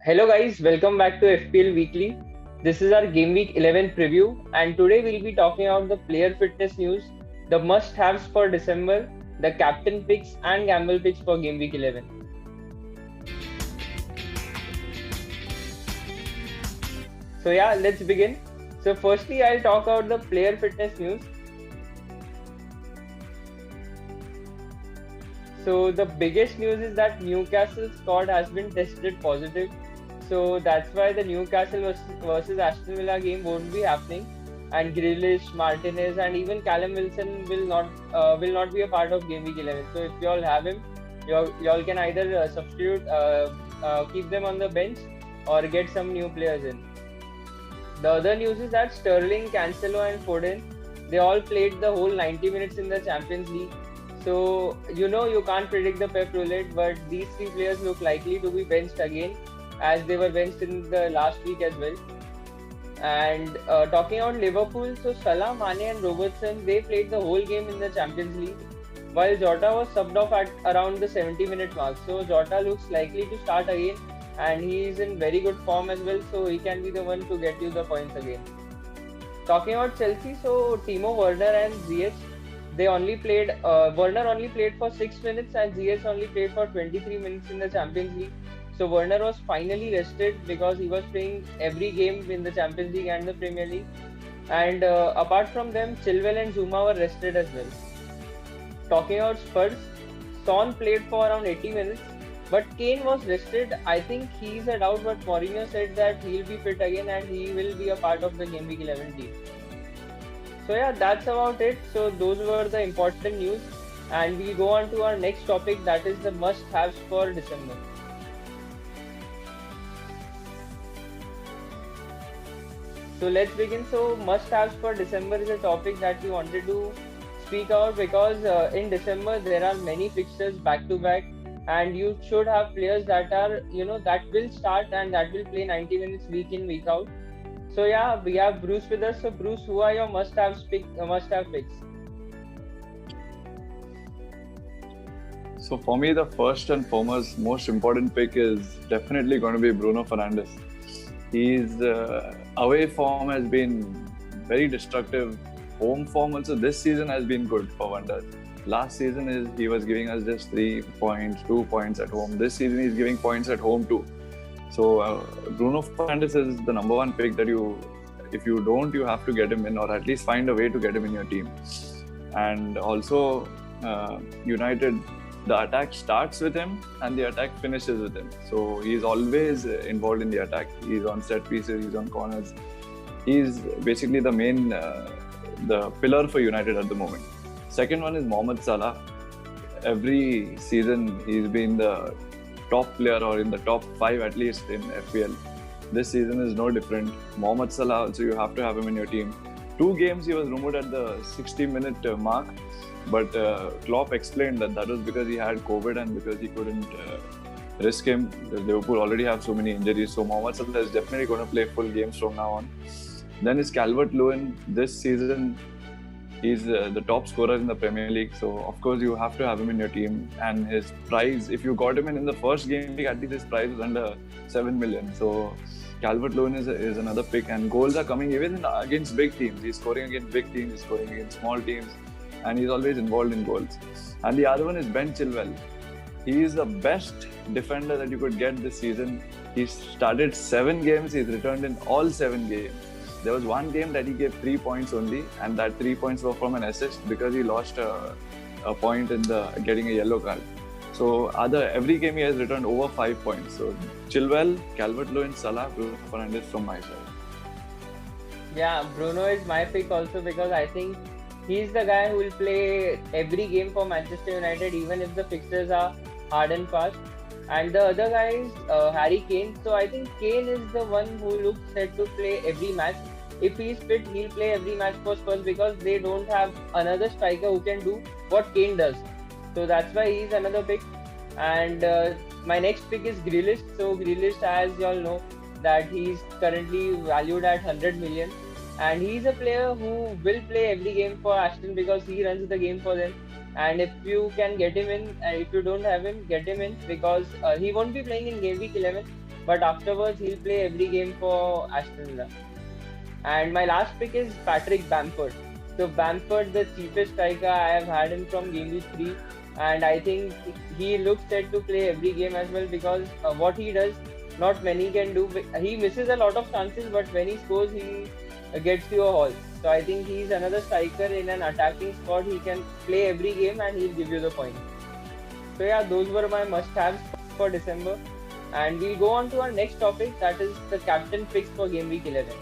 Hello guys, welcome back to FPL Weekly. This is our Game Week 11 preview, and today we'll be talking about the player fitness news, the must-haves for December, the captain picks and gamble picks for Game Week 11. So yeah, let's begin. So firstly, I'll talk about the player fitness news. So the biggest news is that Newcastle squad has been tested positive. So that's why the Newcastle versus Aston Villa game won't be happening. And Grealish, Martinez, and even Callum Wilson will not be a part of Game Week 11. So if you all have him, you all can either substitute, keep them on the bench, or get some new players in. The other news is that Sterling, Cancelo, and Foden they all played the whole 90 minutes in the Champions League. So you can't predict the Pep roulette, but these three players look likely to be benched again, as they were benched in the last week as well. And talking about Liverpool, so Salah, Mane, and Robertson they played the whole game in the Champions League, while Jota was subbed off at around the 70-minute mark. So Jota looks likely to start again, and he is in very good form as well. So he can be the one to get you the points again. Talking about Chelsea, so Timo Werner and Ziyech they only played. Werner only played for 6 minutes, and Ziyech only played for 23 minutes in the Champions League. So Werner was finally rested because he was playing every game in the Champions League and the Premier League. And apart from them, Chilwell and Zuma were rested as well. Talking about Spurs, Son played for around 80 minutes, but Kane was rested. I think he's a doubt, but Mourinho said that he'll be fit again and he will be a part of the Game Week 11 team. So yeah, that's about it. So those were the important news, and we'll go on to our next topic, that is the must-haves for December. So let's begin. So must-haves for December is a topic that we wanted to speak out because in December there are many fixtures back to back, and you should have players that are that will start and that will play 90 minutes week in week out. So yeah, we have Bruce with us. So Bruce, who are your must-have picks? So for me, the first and foremost, most important pick is definitely going to be Bruno Fernandes. His away form has been very destructive. Home form also this season has been good for Wonders. Last season he was giving us just 3 points, 2 points at home. This season he's giving points at home too. So Bruno Fernandes is the number one pick that if you don't, you have to get him in, or at least find a way to get him in your team. And also United, the attack starts with him and the attack finishes with him. So he's always involved in the attack. He's on set pieces, he's on corners. He's basically the main, the pillar for United at the moment. Second one is Mohamed Salah. Every season he's been the top player, or in the top 5 at least in FPL. This season is no different. Mohamed Salah also, you have to have him in your team. 2 games he was rumored at the 60-minute mark, but Klopp explained that was because he had COVID and because he couldn't risk him. Liverpool already have so many injuries, so Mohamed Salah is definitely going to play full games from now on. Then is Calvert-Lewin. This season he's the top scorer in the Premier League, so of course you have to have him in your team. And his price, if you got him in the first game, at least his price is under 7 million. So Calvert-Lewin is another pick, and goals are coming even against big teams. He's scoring against big teams, he's scoring against small teams, and he's always involved in goals. And the other one is Ben Chilwell. He is the best defender that you could get this season. He started 7 games, he's returned in all 7 games. There was one game that he gave 3 points only, and that 3 points were from an assist because he lost a point in getting a yellow card. So every game he has returned over 5 points. So Chilwell, Calvert-Lewin, Salah, Bruno Fernandes from my side. Yeah, Bruno is my pick also because I think he's the guy who will play every game for Manchester United, even if the fixtures are hard and fast. And the other guy is Harry Kane. So I think Kane is the one who looks set to play every match. If he's fit, he'll play every match for Spurs because they don't have another striker who can do what Kane does. So that's why he's another pick. And my next pick is Grealish. So Grealish, as you all know, that he's currently valued at 100 million. And he's a player who will play every game for Aston because he runs the game for them. And if you can get him in, if you don't have him, get him in because he won't be playing in Game Week 11. but afterwards he'll play every game for Aston Villa. And my last pick is Patrick Bamford. So Bamford, the cheapest striker, I have had him from game week 3, and I think he looks set to play every game as well because what he does, not many can do. He misses a lot of chances, but when he scores, he gets you a haul. So I think he's another striker in an attacking squad. He can play every game and he'll give you the point. So yeah, those were my must-haves for December. And we'll go on to our next topic, that is the captain picks for game week 11.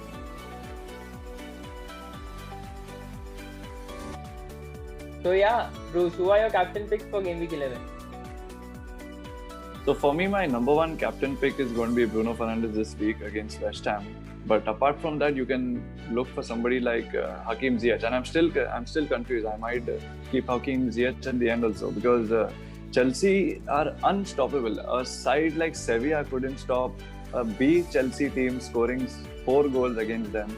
So yeah, Bruce, who are your captain picks for game week 11? So for me, my number one captain pick is going to be Bruno Fernandes this week against West Ham. But apart from that, you can look for somebody like Hakim Ziyech, and I'm still confused. I might keep Hakim Ziyech at the end also because Chelsea are unstoppable. A side like Sevilla couldn't stop a B Chelsea team scoring 4 goals against them.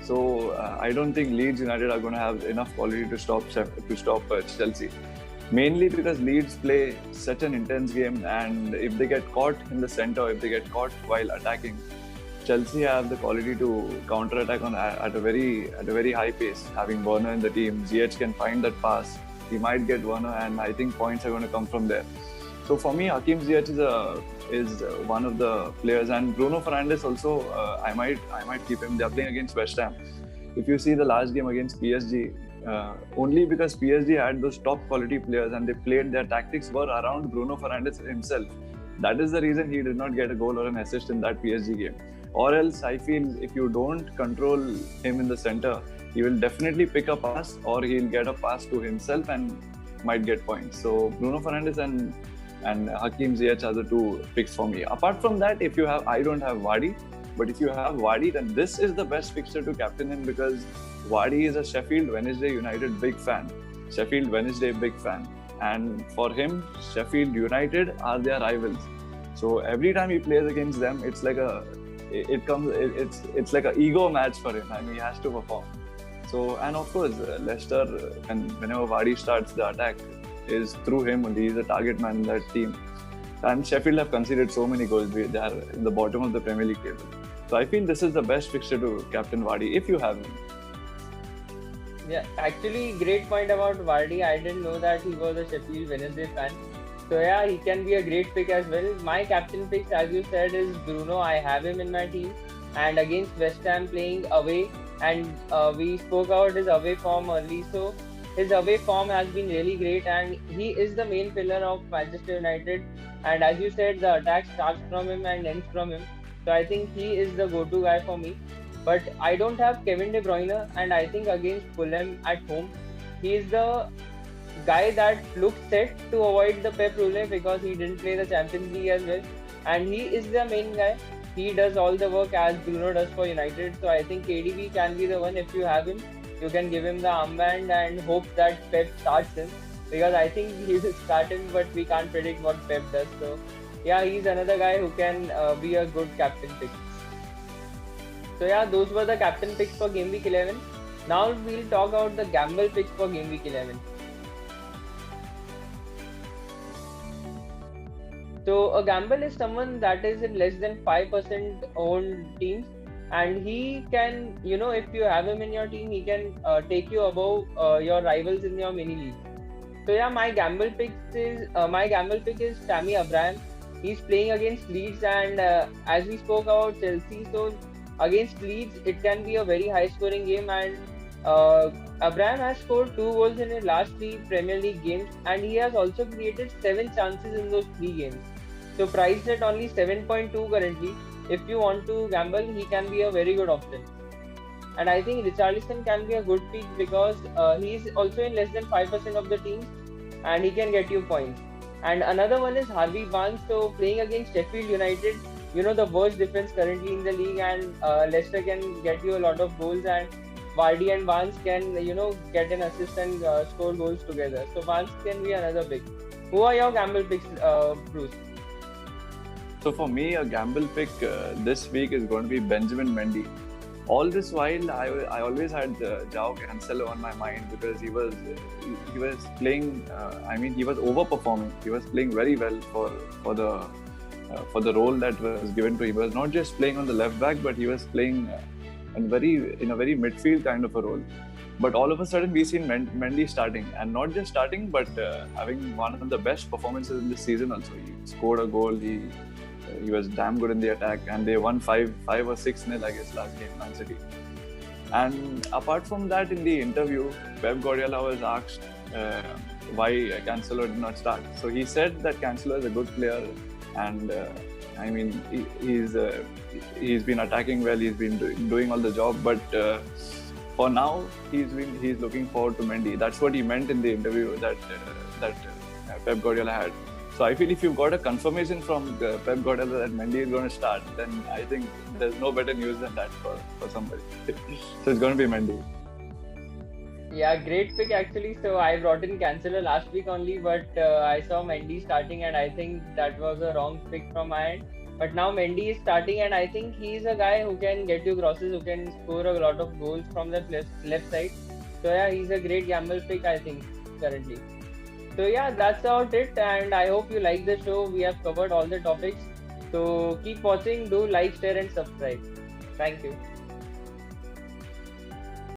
So I don't think Leeds United are going to have enough quality to stop Chelsea. Mainly because Leeds play such an intense game, and if they get caught in the centre, if they get caught while attacking, Chelsea have the quality to counter-attack at a very high pace. Having Werner in the team, Ziyech can find that pass. He might get Werner, and I think points are going to come from there. So for me, Hakim Ziyech is one of the players, and Bruno Fernandes also. I might keep him. They are playing against West Ham. If you see the last game against PSG, only because PSG had those top quality players and they played, their tactics were around Bruno Fernandes himself. That is the reason he did not get a goal or an assist in that PSG game. Or else, I feel if you don't control him in the center, he will definitely pick a pass, or he'll get a pass to himself and might get points. So Bruno Fernandes and Hakim Ziyech are the 2 picks for me. Apart from that, I don't have Vardy, but if you have Vardy, then this is the best fixture to captain him because Vardy is a Sheffield Wednesday United big fan. And for him, Sheffield United are their rivals. So every time he plays against them, it's like it's like an ego match for him. I mean, he has to perform. So, and of course, Leicester, whenever Vardy starts the attack, is through him only. He's a target man in that team. And Sheffield have conceded so many goals. They are in the bottom of the Premier League table. So I feel this is the best fixture to captain Vardy if you have him. Yeah, actually, great point about Vardy. I didn't know that he was a Sheffield Wednesday fan. So yeah, he can be a great pick as well. My captain picks, as you said, is Bruno. I have him in my team. And against West Ham playing away, and we spoke about his away form early. So his away form has been really great, and he is the main pillar of Manchester United. And as you said, the attack starts from him and ends from him. So I think he is the go-to guy for me. But I don't have Kevin De Bruyne, and I think against Fulham at home, he is the guy that looks set to avoid the Pep rule because he didn't play the Champions League as well, and he is the main guy. He does all the work as Bruno does for United. So I think KDB can be the one. If you have him, you can give him the armband and hope that Pep starts him, because I think he will start him, but we can't predict what Pep does. So yeah, he's another guy who can be a good captain pick. So yeah, those were the captain picks for game week 11. Now we'll talk about the gamble picks for game week 11. So a gamble is someone that is in less than 5% owned teams, and he can, if you have him in your team, he can take you above your rivals in your mini league. So yeah, my gamble pick is Tammy Abraham. He's playing against Leeds, and as we spoke about Chelsea, so against Leeds, it can be a very high-scoring game, and Abraham has scored 2 goals in his last 3 Premier League games, and he has also created 7 chances in those 3 games. So priced at only 7.2 currently, if you want to gamble, he can be a very good option. And I think Richarlison can be a good pick because he is also in less than 5% of the teams, and he can get you points. And another one is Harvey Barnes. So playing against Sheffield United, the worst defense currently in the league, and Leicester can get you a lot of goals, and Vardy and Barnes can, get an assist and score goals together. So Barnes can be another pick. Who are your gamble picks, Bruce? So for me, a gamble pick this week is going to be Benjamin Mendy. All this while, I always had João Cancelo on my mind because he was playing. He was overperforming. He was playing very well for for the role that was given to him. He was not just playing on the left back, but he was playing in a very midfield kind of a role. But all of a sudden, we've seen Mendy starting, and not just starting, but having one of the best performances in this season. Also, he scored a goal. He was damn good in the attack, and they won 5 or 6-0, I guess, last game, Man City. And apart from that, in the interview, Pep Guardiola was asked why Cancelo did not start. So he said that Cancelo is a good player, and I mean he's been attacking well. He's been doing all the job, but for now he's looking forward to Mendy. That's what he meant in the interview that Pep Guardiola had. So I feel if you've got a confirmation from Pep Guardiola that Mendy is going to start, then I think there's no better news than that for somebody. So it's going to be Mendy. Yeah, great pick actually. So I brought in Cancelo last week only, but I saw Mendy starting, and I think that was a wrong pick from my end. But now Mendy is starting, and I think he's a guy who can get you crosses, who can score a lot of goals from the left side. So yeah, he's a great gamble pick, I think, currently. So yeah, that's about it, and I hope you like the show. We have covered all the topics. So keep watching, do like, share and subscribe. Thank you.